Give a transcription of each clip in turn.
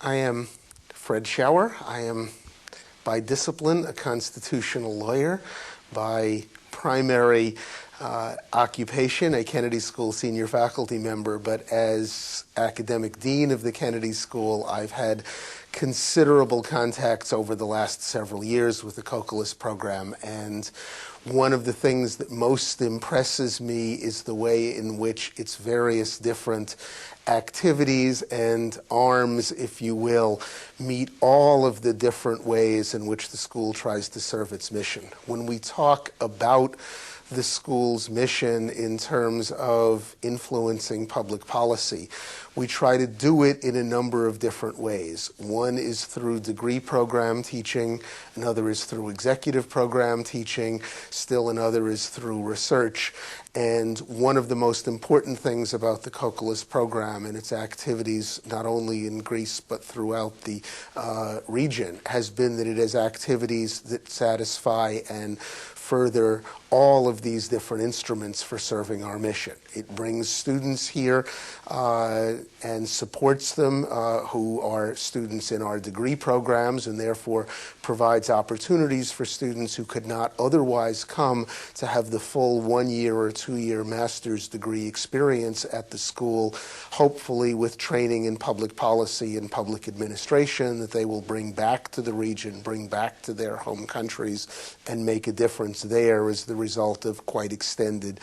I am Fred Schauer. I am by discipline a constitutional lawyer, by primary occupation a Kennedy School senior faculty member, but as academic dean of the Kennedy School, I've had considerable contacts over the last several years with the COCOLUS program, and one of the things that most impresses me is the way in which its various different activities and arms, if you will, meet all of the different ways in which the school tries to serve its mission. When we talk about the school's mission in terms of influencing public policy, we try to do it in a number of different ways. One is through degree program teaching, another is through executive program teaching, still another is through research. And one of the most important things about the COCOLUS program and its activities, not only in Greece but throughout the region, has been that it has activities that satisfy and further all of these different instruments for serving our mission. It brings students here and supports them who are students in our degree programs, and therefore provides opportunities for students who could not otherwise come to have the full 1 year or 2 year master's degree experience at the school, hopefully with training in public policy and public administration that they will bring back to the region, bring back to their home countries, and make a difference there as the result of quite extended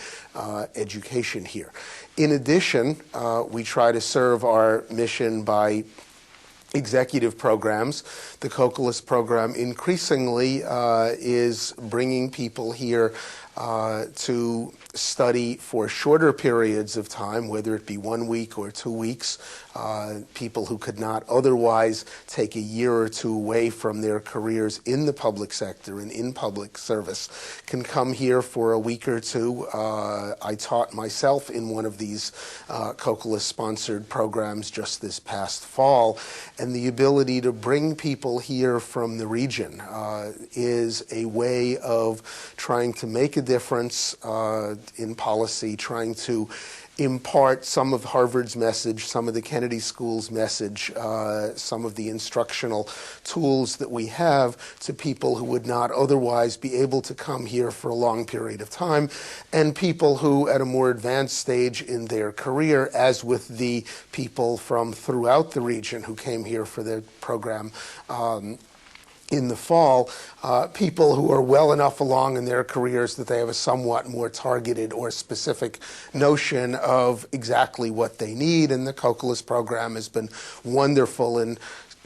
education here. In addition, we try to serve our mission by executive programs. The COCOLUS program increasingly is bringing people here to study for shorter periods of time, whether it be 1 week or 2 weeks. People who could not otherwise take a year or two away from their careers in the public sector and in public service can come here for a week or two. I taught myself in one of these COCOLUS-sponsored programs just this past fall, and the ability to bring people here from the region is a way of trying to make a difference in policy, trying to impart some of Harvard's message, some of the Kennedy School's message, some of the instructional tools that we have to people who would not otherwise be able to come here for a long period of time, and people who at a more advanced stage in their career, as with the people from throughout the region who came here for their program in the fall, people who are well enough along in their careers that they have a somewhat more targeted or specific notion of exactly what they need. And the COCOLUS program has been wonderful in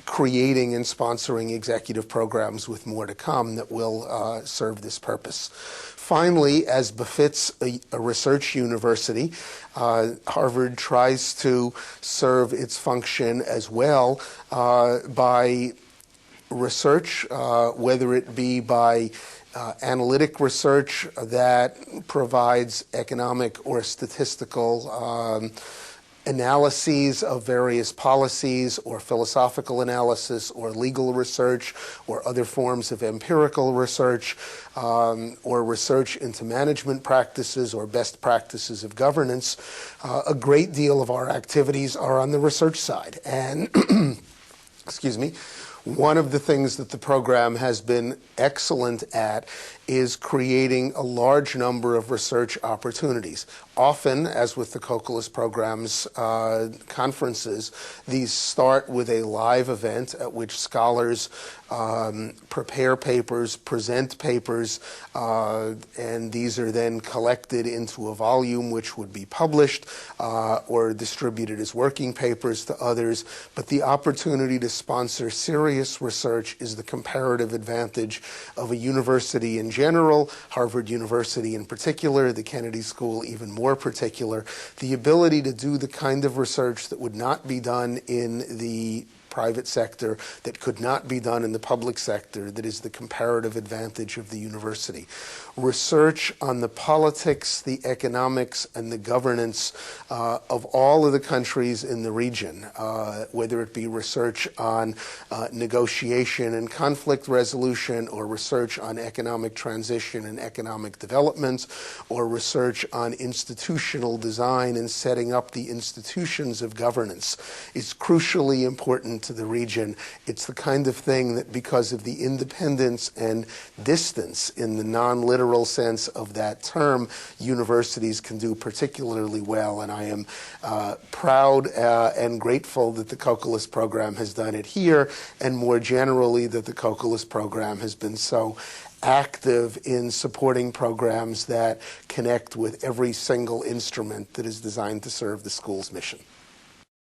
creating and sponsoring executive programs with more to come that will serve this purpose. Finally, as befits a research university, Harvard tries to serve its function as well by research, whether it be by analytic research that provides economic or statistical analyses of various policies, or philosophical analysis, or legal research, or other forms of empirical research, or research into management practices or best practices of governance. A great deal of our activities are on the research side. And, excuse me, one of the things that the program has been excellent at is creating a large number of research opportunities. Often, as with the COCOLUS program's conferences, these start with a live event at which scholars prepare papers, present papers, and these are then collected into a volume which would be published or distributed as working papers to others. But the opportunity to sponsor serious research is the comparative advantage of a university in general, Harvard University in particular, the Kennedy School even more particular. The ability to do the kind of research that would not be done in the private sector, that could not be done in the public sector, that is the comparative advantage of the university. Research on the politics, the economics, and the governance of all of the countries in the region, whether it be research on negotiation and conflict resolution, or research on economic transition and economic development, or research on institutional design and setting up the institutions of governance, is crucially important to the region. It's the kind of thing that, because of the independence and distance in the non-literal sense of that term, universities can do particularly well. And I am proud and grateful that the COCOLUS program has done it here, and more generally that the COCOLUS program has been so active in supporting programs that connect with every single instrument that is designed to serve the school's mission.